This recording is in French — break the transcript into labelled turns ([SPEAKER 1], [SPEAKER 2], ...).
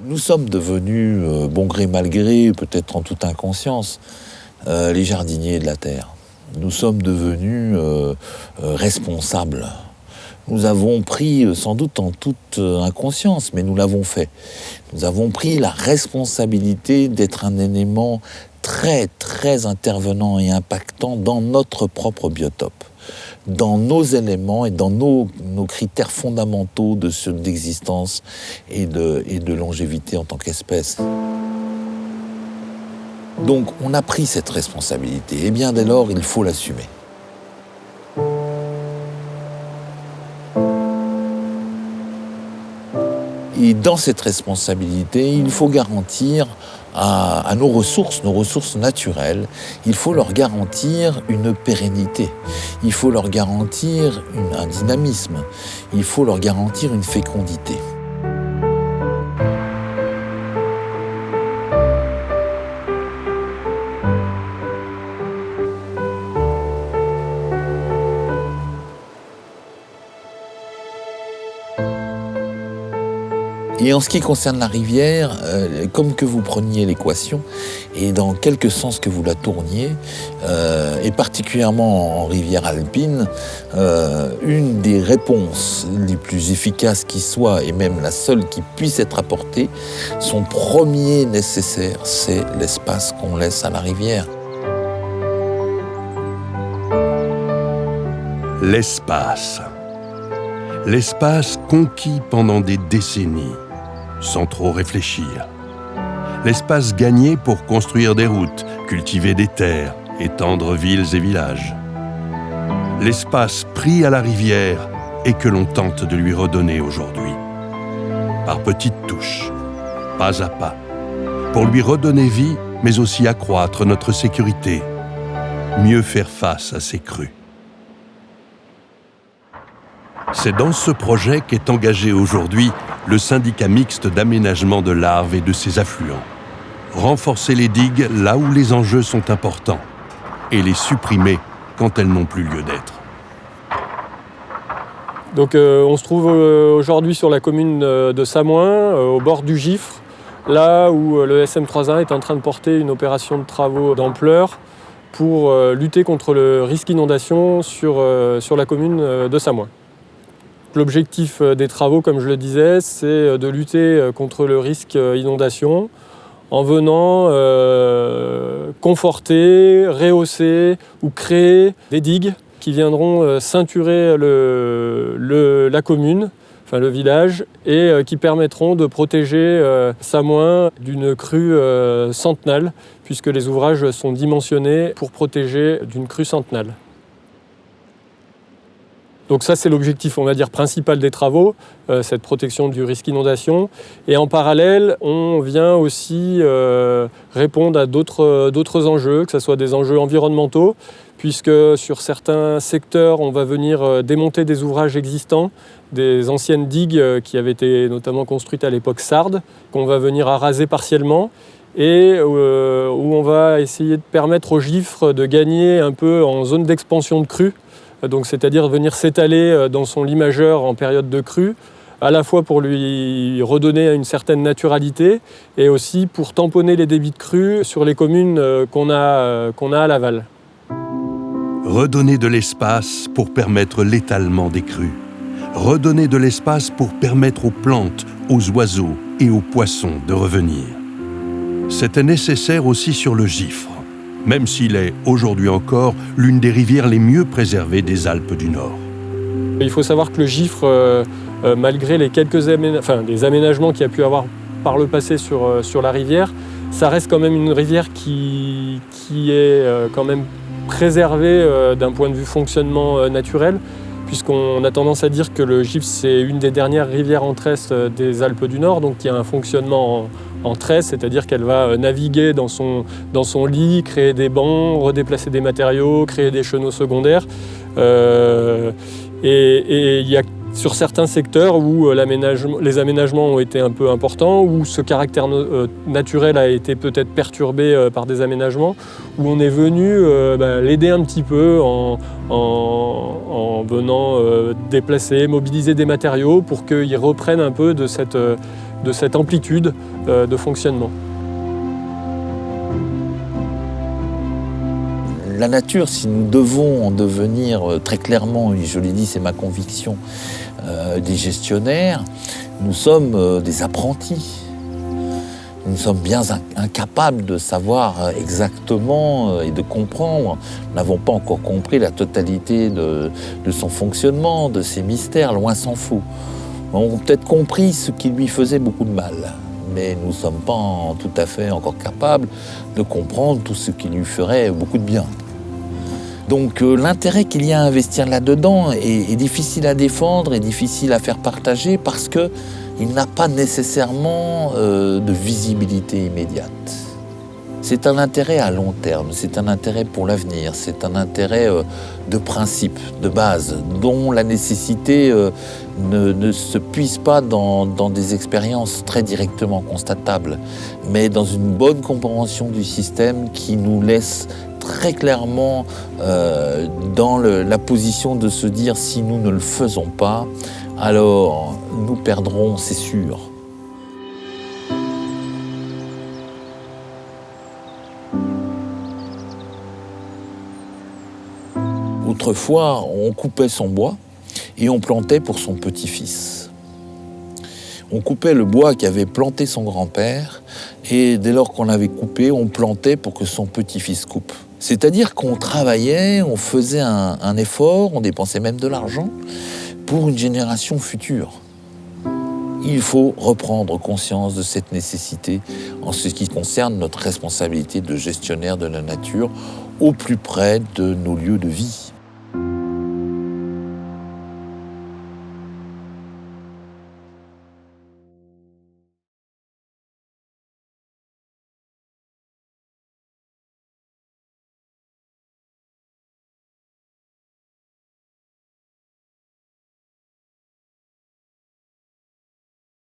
[SPEAKER 1] Nous sommes devenus, bon gré mal gré, peut-être en toute inconscience, les jardiniers de la terre. Nous sommes devenus responsables. Nous avons pris, sans doute en toute inconscience, mais nous l'avons fait. Nous avons pris la responsabilité d'être un élément très, très intervenant et impactant dans notre propre biotope, dans nos éléments et dans nos critères fondamentaux d'existence et de longévité en tant qu'espèce. Donc, on a pris cette responsabilité, et bien dès lors, il faut l'assumer. Et dans cette responsabilité, il faut garantir à nos ressources naturelles, il faut leur garantir une pérennité, il faut leur garantir un dynamisme, il faut leur garantir une fécondité. Et en ce qui concerne la rivière, comme que vous preniez l'équation, et dans quelque sens que vous la tourniez, et particulièrement en rivière alpine, une des réponses les plus efficaces qui soit, et même la seule qui puisse être apportée, son premier nécessaire, c'est l'espace qu'on laisse à la rivière.
[SPEAKER 2] L'espace. L'espace conquis pendant des décennies, sans trop réfléchir. L'espace gagné pour construire des routes, cultiver des terres, étendre villes et villages. L'espace pris à la rivière et que l'on tente de lui redonner aujourd'hui. Par petites touches, pas à pas, pour lui redonner vie, mais aussi accroître notre sécurité, mieux faire face à ces crues. C'est dans ce projet qu'est engagé aujourd'hui le syndicat mixte d'aménagement de l'Arve et de ses affluents. Renforcer les digues là où les enjeux sont importants et les supprimer quand elles n'ont plus lieu d'être.
[SPEAKER 3] Donc on se trouve aujourd'hui sur la commune de Samoin, au bord du Gifre, là où le SM31 est en train de porter une opération de travaux d'ampleur pour lutter contre le risque inondation sur la commune de Samoin. L'objectif des travaux, comme je le disais, c'est de lutter contre le risque inondation en venant conforter, rehausser ou créer des digues qui viendront ceinturer la commune, enfin le village, et qui permettront de protéger Samoin d'une crue centennale, puisque les ouvrages sont dimensionnés pour protéger d'une crue centennale. Donc ça, c'est l'objectif, on va dire, principal des travaux, cette protection du risque inondation. Et en parallèle, on vient aussi répondre à d'autres enjeux, que ce soit des enjeux environnementaux, puisque sur certains secteurs, on va venir démonter des ouvrages existants, des anciennes digues qui avaient été notamment construites à l'époque sarde, qu'on va venir araser partiellement, et où on va essayer de permettre au Gifre de gagner un peu en zone d'expansion de crue, donc c'est-à-dire venir s'étaler dans son lit majeur en période de crue, à la fois pour lui redonner une certaine naturalité et aussi pour tamponner les débits de crue sur les communes qu'on a à l'aval.
[SPEAKER 2] Redonner de l'espace pour permettre l'étalement des crues. Redonner de l'espace pour permettre aux plantes, aux oiseaux et aux poissons de revenir. C'était nécessaire aussi sur le Gifre, même s'il est, aujourd'hui encore, l'une des rivières les mieux préservées des Alpes du Nord.
[SPEAKER 3] Il faut savoir que le Gifre, malgré les quelques les aménagements qu'il y a pu avoir par le passé sur la rivière, ça reste quand même une rivière qui est quand même préservée d'un point de vue fonctionnement naturel, puisqu'on a tendance à dire que le Gifre, c'est une des dernières rivières en tresse des Alpes du Nord, donc il y a un fonctionnement en tresse, c'est-à-dire qu'elle va naviguer dans son lit, créer des bancs, redéplacer des matériaux, créer des chenaux secondaires. Et il y a sur certains secteurs où les aménagements ont été un peu importants, où ce caractère naturel a été peut-être perturbé par des aménagements, où on est venu l'aider un petit peu en venant déplacer, mobiliser des matériaux pour qu'ils reprennent un peu de cette amplitude de fonctionnement.
[SPEAKER 1] La nature, si nous devons en devenir très clairement, et je l'ai dit, c'est ma conviction, des gestionnaires, nous sommes des apprentis. Nous sommes bien incapables de savoir exactement et de comprendre. Nous n'avons pas encore compris la totalité de son fonctionnement, de ses mystères, loin s'en faut. Nous avons peut-être compris ce qui lui faisait beaucoup de mal, mais nous ne sommes pas tout à fait encore capables de comprendre tout ce qui lui ferait beaucoup de bien. Donc l'intérêt qu'il y a à investir là-dedans est difficile à défendre et difficile à faire partager parce qu'il n'a pas nécessairement de visibilité immédiate. C'est un intérêt à long terme, c'est un intérêt pour l'avenir, c'est un intérêt de principe, de base, dont la nécessité ne se puise pas dans des expériences très directement constatables, mais dans une bonne compréhension du système qui nous laisse très clairement dans la position de se dire si nous ne le faisons pas, alors nous perdrons, c'est sûr. Autrefois, on coupait son bois et on plantait pour son petit-fils. On coupait le bois qu'avait planté son grand-père et dès lors qu'on l'avait coupé, on plantait pour que son petit-fils coupe. C'est-à-dire qu'on travaillait, on faisait un effort, on dépensait même de l'argent pour une génération future. Il faut reprendre conscience de cette nécessité en ce qui concerne notre responsabilité de gestionnaire de la nature au plus près de nos lieux de vie.